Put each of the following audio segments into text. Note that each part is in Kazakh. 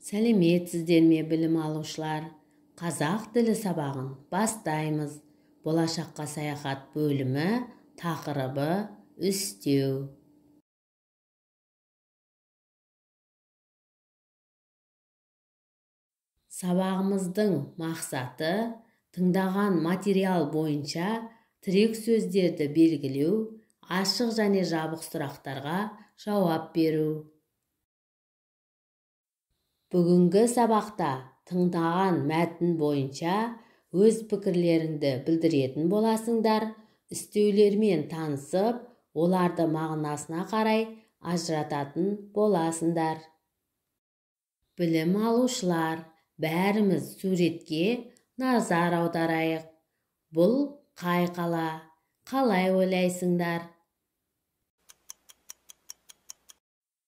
Сәлеметсіздер ме, білім алушылар? Қазақ тілі сабағын бастаймыз. Болашаққа саяхат бөлімі, тақырыбы үстеу. Сабағымыздың мақсаты тыңдаған материал бойынша тірек сөздерді белгілеу, ашық және жабық сұрақтарға жауап беру. Бүгінгі сабақта тыңдаған мәтін бойынша өз пікірлеріңді білдіретін боласыңдар, үстеулермен танысып, оларды мағынасына қарай ажырататын боласыңдар. Білім алушылар, бәріміз суретке назар аударайық. Бұл қай қала? Қалай ойлайсыңдар?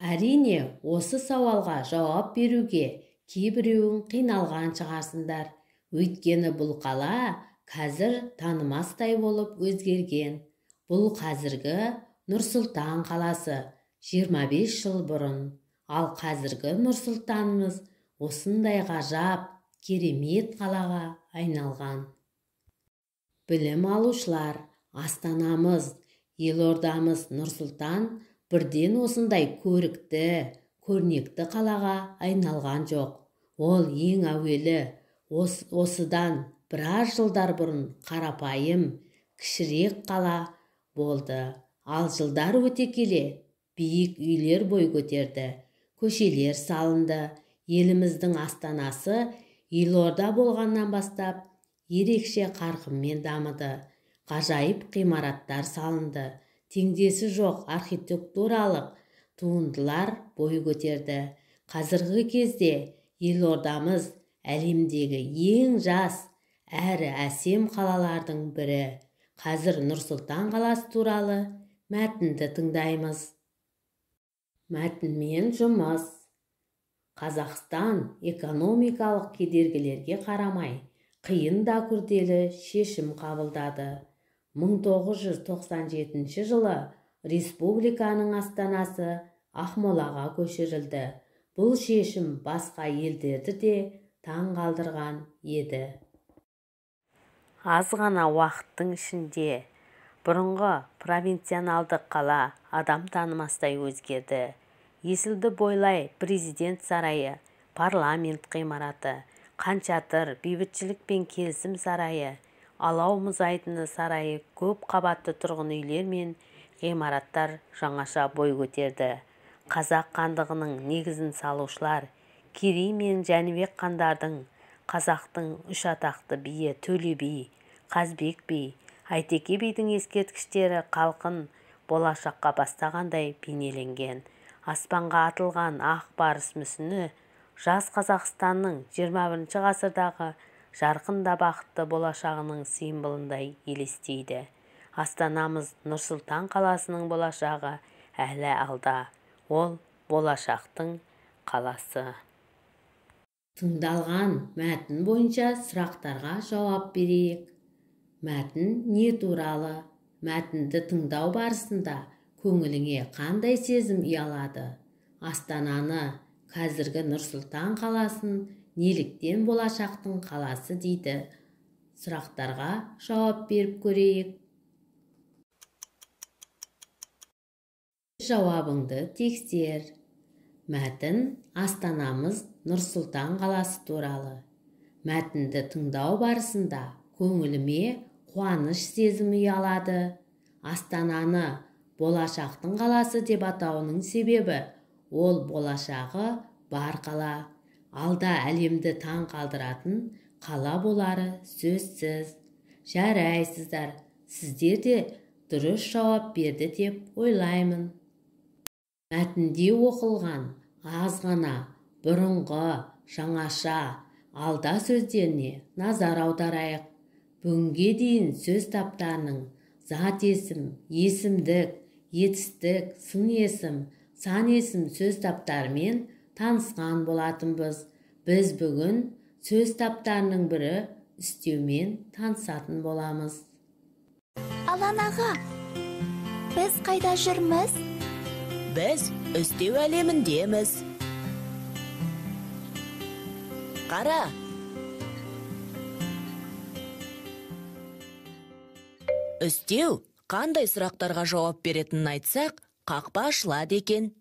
Әрине, осы сауалға жауап беруге кейбіреуің қиналған шығарсыңдар. Өйткені бұл қала қазір танымастай болып өзгерген. Бұл қазіргі Нұр-Сұлтан қаласы 25 жыл бұрын. Ал қазіргі Нұр-Сұлтанымыз осындай ғажап, керемет қалаға айналған. Білім алушылар, Астанамыз, елордамыз Нұр-Сұлтан бірден осындай көрнекті қалаға айналған жоқ. Ол ең әуелі осыдан біраз жылдар бұрын қарапайым, кішірек қала болды. Ал жылдар өте келе биік үйлер бой көтерді, көшелер салынды. Еліміздің астанасы елорда болғаннан бастап ерекше қарқынмен дамыды. Ғажайып ғимараттар салынды. Теңдесі жоқ архитектуралық туындылар бой көтерді. Қазіргі кезде елордамыз әлемдегі ең жас әрі әсем қалалардың бірі. Қазір Нұр-Сұлтан қаласы туралы мәтінді тыңдаймыз. Мәтінмен жұмыс. Қазақстан экономикалық кедергілерге қарамай, қиын да күрделі шешім қабылдады. 1997 жылы республиканың астанасы Ақмолаға көшірілді. Бұл шешім басқа елдерді де таң қалдырған еді. Аз ғана уақыттың ішінде бұрынғы провинционалдық қала адам танымастай өзгерді. Есілді бойлай президент сарайы, парламент ғимараты, Қаншатыр бейбітшілік пен келісім сарайы, Алау мұз айдыны сарайы, көп қабатты тұрғын үйлер мен ғимараттар жаңаша бой көтерді. Қазақ хандығының негізін салушылар Керей мен Жәнібек хандардың, қазақтың үш атақты биі Төле би, Қазбек би, Әйтеке бидің ескерткіштері халқын болашаққа бастағандай бейнеленген. Аспанға атылған ақ барыс мүсіні жас Қазақстанның 21 ғасырдағы жарқын да бақытты болашағының символындай елестейді. Астанамыз Нұр-Сұлтан қаласының болашағы әлі алда. Ол болашақтың қаласы. Тыңдалған мәтін бойынша сұрақтарға жауап берейік. Мәтін не туралы? Мәтінді тыңдау барысында көңіліңе қандай сезім ұялады? Астананы, қазіргі Нұр-Сұлтан қаласын неліктен болашақтың қаласы дейді? Сұрақтарға жауап беріп көрейік. Жауабыңды текстер. Мәтін Астанамыз Нұр-Сұлтан қаласы туралы. Мәтінді тыңдау барысында көңіліме қуаныш сезімі ұялады. Астананы болашақтың қаласы деп атауының себебі ол болашағы бар қала. Алда әлемді таң қалдыратын қала болары сөзсіз. Жарайсыздар, сіздер де дұрыс жауап берді деп ойлаймын. Мәтінде оқылған аз ғана бұрынғы, жаңаша, алда сөздеріне назар аударайық. Бүгінге дейін сөз таптарының зат есім, есімдік, етістік, сын есім, сан есім сөз таптарымен танысқан болатынбыз. Біз бүгін сөз таптарының бірі үстеумен танысатын боламыз. Алан аға, біз қайда жүрміз? Біз үстеу әлеміндеміз. қара. Үстеу қандай сұрақтарға жауап беретінін айтсақ, қақпа ашылады екен.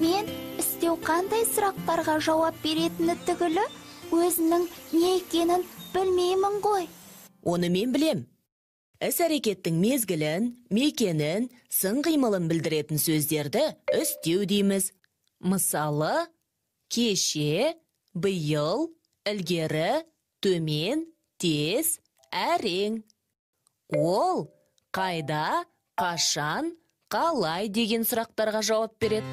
Мен үстеу қандай сұрақтарға жауап беретіні түгілі, өзінің не екенін білмеймін ғой. Оны мен білем. Іс-әрекеттің мезгілін, мекенін, сын қимылын білдіретін сөздерді үстеу дейміз. Мысалы, кеше, биыл, ілгері, төмен, тез, әрең. Ол қайда, қашан, қалай деген сұрақтарға жауап береді.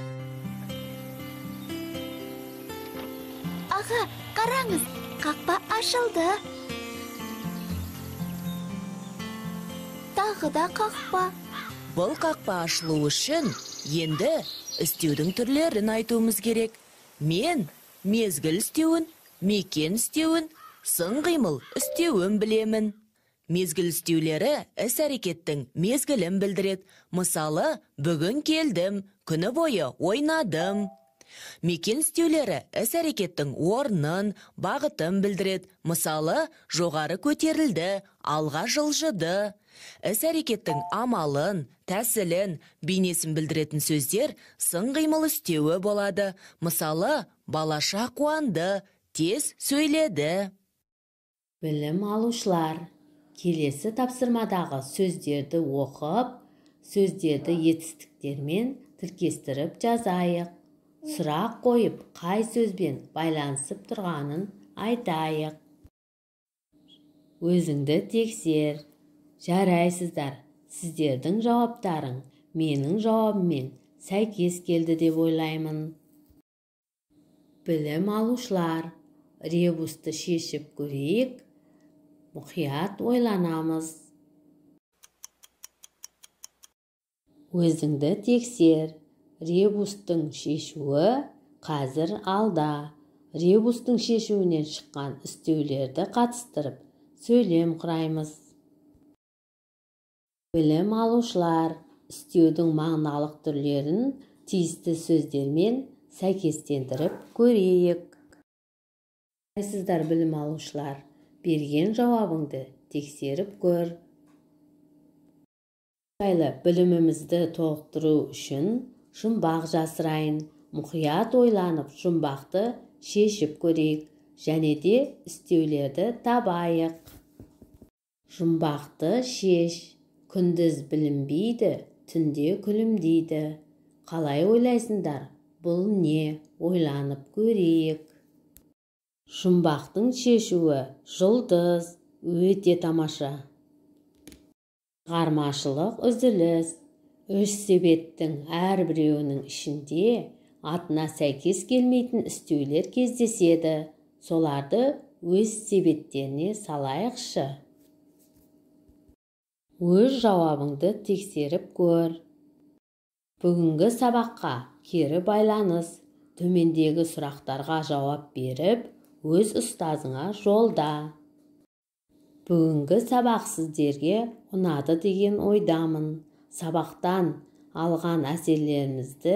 Аға, қараңыз, қақпа ашылды. Тағы да қақпа. Бұл қақпа ашылу үшін енді үстеудің түрлерін айтуымыз керек. Мен мезгіл үстеуін, мекен үстеуін, сын қимыл үстеуін білемін. Мезгіл үстеулері іс-әрекеттің мезгілін білдіреді. Мысалы, бүгін келдім, күні бойы ойнадым. Мекен үстеулері іс-әрекеттің орнын, бағытын білдіреді. Мысалы, жоғары көтерілді, алға жылжыды. Іс-әрекеттің амалын, тәсілін, бейнесін білдіретін сөздер сын қимыл үстеуі болады. Мысалы, балаша қуанды, тез сөйледі. Білім алушылар, келесі тапсырмадағы сөздерді оқып, сөздерді етістіктермен тіркестіріп жазайық. Сұрақ қойып, қай сөзбен байланысып тұрғанын айтайық. Өзіңді тексер. Жарайсыздар, сіздердің жауаптарың менің жауабыммен сәйкес келді деп ойлаймын. Білім алушылар, ребусты шешіп көрейік, мұқият ойланамыз. Өзіңді тексер. Ребустың шешуі қазір алда. Ребустың шешуінен шыққан үстеулерді қатыстырып, сөйлем құраймыз. Білім алушылар, үстеудің мағыналық түрлерін тиісті сөздермен сәйкестендіріп көрейік. Сіздер білім алушылар, берген жауабыңды тексеріп көр. Білімімізді толықтыру үшін жұмбақ жасырайын. Мұқият ойланып, жұмбақты шешіп көрейік, және де үстеулерді табайық. Жұмбақты шеш. Күндіз білінбейді, түнде күлімдейді. Қалай ойлайсыңдар? Бұл не? Ойланып көрейік. Жұмбақтың шешуі жұлдыз. Өте тамаша. Шығармашылық үзіліс. Үш себеттің әрбіреуінің ішінде атына сәйкес келмейтін үстеулер кездеседі. Соларды өз себеттеріне салайықшы. Өз жауабыңды тексеріп көр. Бүгінгі сабаққа кері байланыс. Төмендегі сұрақтарға жауап беріп, өз ұстазыңа жолда. Бүгінгі сабақ сіздерге ұнады деген ойдамын. Сабақтан алған әсерлерімізді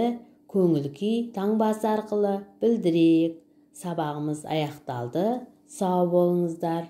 көңіл-күй таңбасы арқылы білдірейік. Сабағымыз аяқталды. Сау болыңыздар.